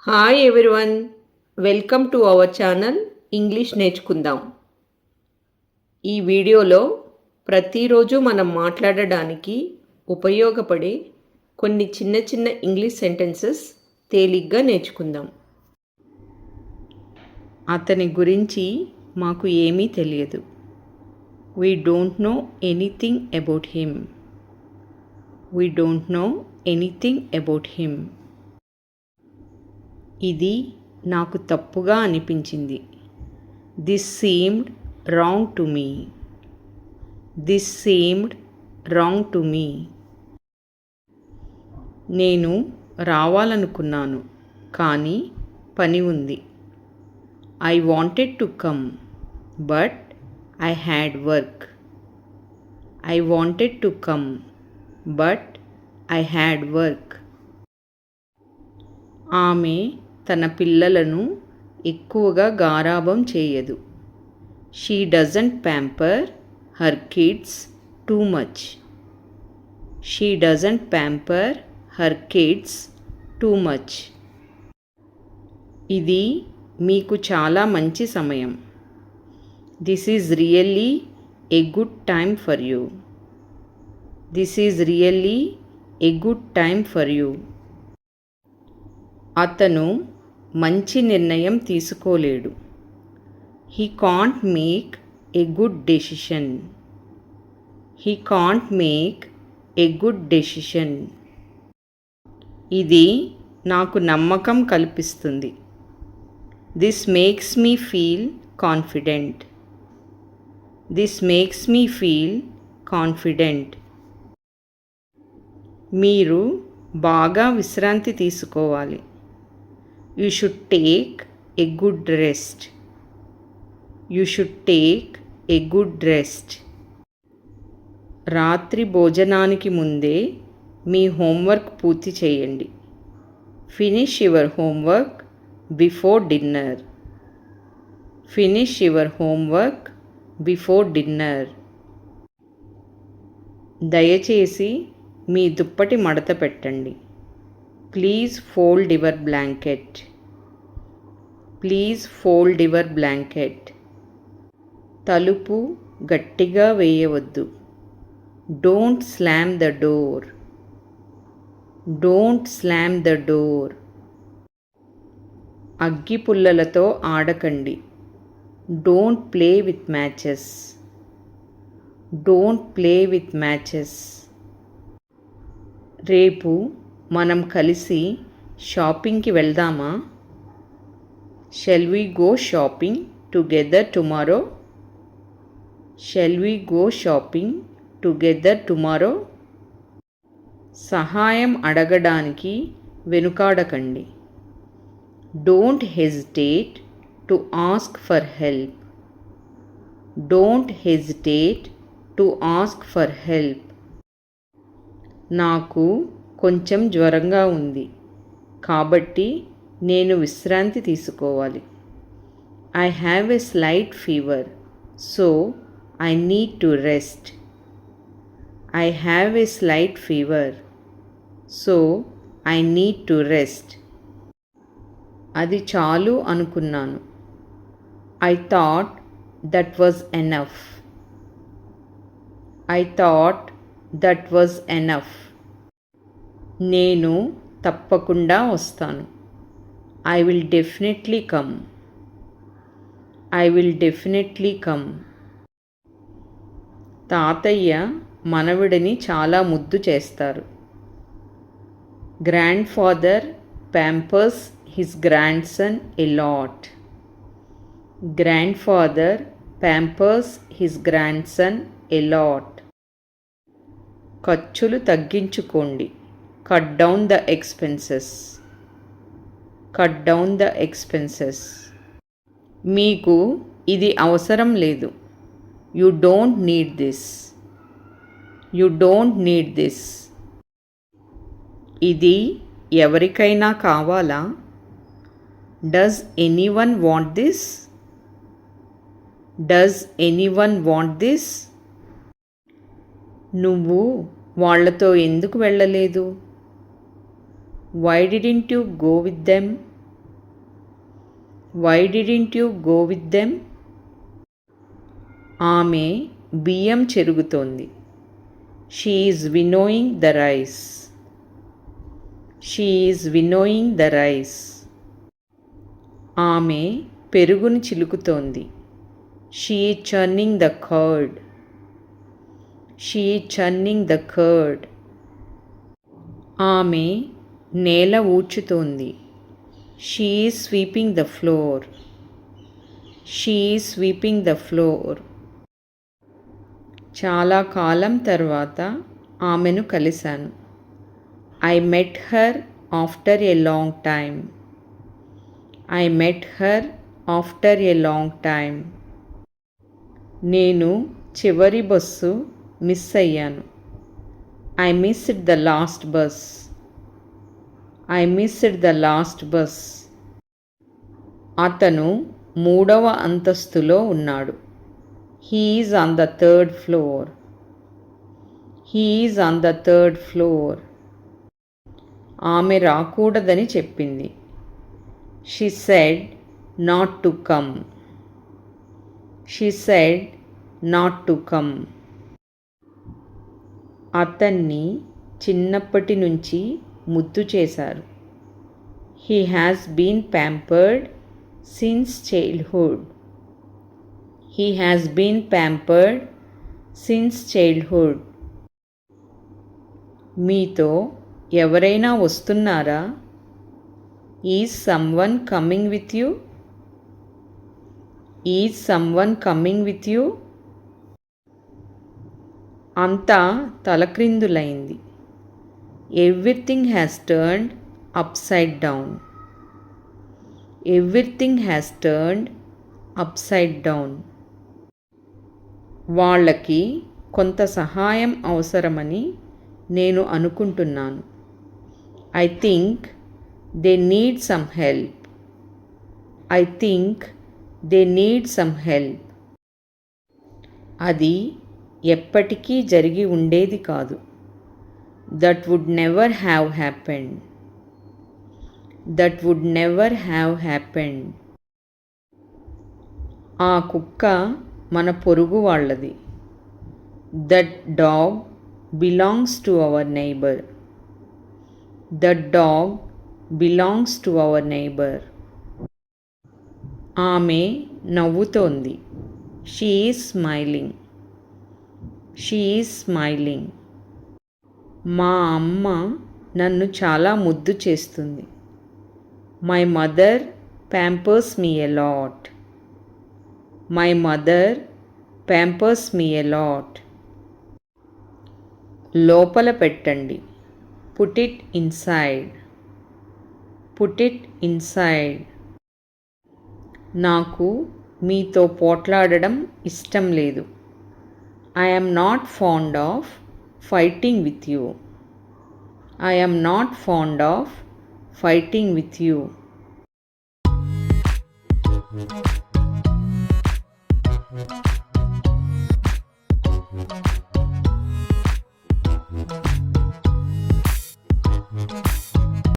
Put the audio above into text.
Hi everyone, welcome to our channel English నేర్చుకుందాం. ఈ వీడియోలో ప్రతిరోజు మనం మాట్లాడడానికి ఉపయోగపడే కొన్ని చిన్న చిన్న ఇంగ్లీష్ సెంటెన్సెస్ తేలిగ్గా నేర్చుకుందాం. అతని గురించి మాకు ఏమీ తెలియదు. We don't know anything about him. We don't know anything about him. ఇది నాకు తప్పుగా అనిపించింది. This seemed wrong to me. This seemed wrong to me. నేను రావాలనుకున్నాను కానీ పని ఉంది. I wanted to come but I had work. I wanted to come but I had work. ఆమె తన పిల్లలను ఎక్కువగా గారాబం చేయదు. She doesn't pamper her kids too much. She doesn't pamper her kids too much. ఇది మీకు చాలా మంచి సమయం. This is really a good time for you. This is really a good time for you. అతను మంచి నిర్ణయం తీసుకోలేడు. He can't make a good decision. He can't make a good decision. ఇది నాకు నమ్మకం కల్పిస్తుంది. This makes me feel confident. This makes me feel confident. మీరు బాగా విశ్రాంతి తీసుకోవాలి. You should take a good rest. You should take a good rest. రాత్రి భోజనానికి ముందే మీ హోంవర్క్ పూర్తి చేయండి. Finish your homework before dinner. Finish your homework before dinner. దయచేసి మీ దుప్పటి మడత పెట్టండి. Please fold your blanket. Please fold your blanket. తలుపు గట్టిగా వేయవద్దు. Don't slam the door. Don't slam the door. అగ్గి పుల్లలతో ఆడకండి. Don't play with matches. Don't play with matches. రేపు మనం కలిసి షాపింగ్కి వెళ్దామా? Shall we go shopping together tomorrow? Shall we go shopping together tomorrow? సహాయం అడగడానికి వెనుకాడకండి. Don't hesitate to ask for help. Don't hesitate to ask for help. నాకు కొంచెం జ్వరంగా ఉంది కాబట్టి నేను విశ్రాంతి తీసుకోవాలి. I have a slight fever so I need to rest. I have a slight fever so I need to rest. అది చాలు అనుకున్నాను. I thought that was enough. I thought that was enough. నేను తప్పకుండా వస్తాను. I will definitely come. I will definitely come. తాతయ్య మనవడిని చాలా ముద్దు చేస్తారు. Grand father Pampers his grand son a lot. Grand father Pampers his grand son a lot. ఖర్చులు తగ్గించుకోండి. Cut down the expenses. Cut down the expenses. మీకు ఇది అవసరం లేదు. You don't need this. You don't need this. ఇది ఎవరికైనా కావాలా? Does anyone want this? Does anyone want this? నువ్వు వాళ్ళతో ఎందుకు వెళ్ళలేదు? Why didn't you go with them? Why didn't you go with them? ఆమె బియ్యం చెరుగుతోంది. She is winnowing the rice. She is winnowing the rice. ఆమె పెరుగుని చిలుకుతోంది. She is churning the curd. She is churning the curd. ఆమె నేల ఊడ్చుతోంది. She is sweeping the floor. She is sweeping the floor. చాలా కాలం తర్వాత ఆమెను కలిశాను. I met her after a long time. I met her after a long time. నేను చివరి బస్సు మిస్ అయ్యాను. I missed the last bus. I missed the last bus. అతను 3వ అంతస్తులో ఉన్నాడు. He is on the 3rd floor. He is on the 3rd floor. ఆమె రాకూడదని చెప్పింది. She said not to come. She said not to come. అతన్ని చిన్నప్పటి నుంచి ముద్దు చేశారు. He has been pampered since childhood. He has been pampered since childhood. మీతో ఎవరైనా వస్తున్నారా? Is someone coming with you? Is someone coming with you? అంతా తలక్రిందులైంది. Everything has turned upside down. Everything has turned upside down. వాళ్ళకి కొంత సహాయం అవసరమని నేను అనుకుంటున్నాను. I think they need some help. I think they need some help. అది ఎప్పటికీ జరిగి ఉండేది కాదు. That would never have happened. That would never have happened. ఆ కుక్క మన పొరుగు వాళ్ళది. That dog belongs to our neighbour. That dog belongs to our neighbour. ఆమె నవ్వుతోంది. She is smiling. She is smiling. మా అమ్మ నన్ను చాలా ముద్దు చేస్తుంది. My mother Pampers me a lot. My mother Pampers me a lot. లోపల పెట్టండి. Put it inside. Put it inside. నాకు మీతో పోట్లాడడం ఇష్టం లేదు. I am not fond of fighting with you. I am not fond of fighting with you.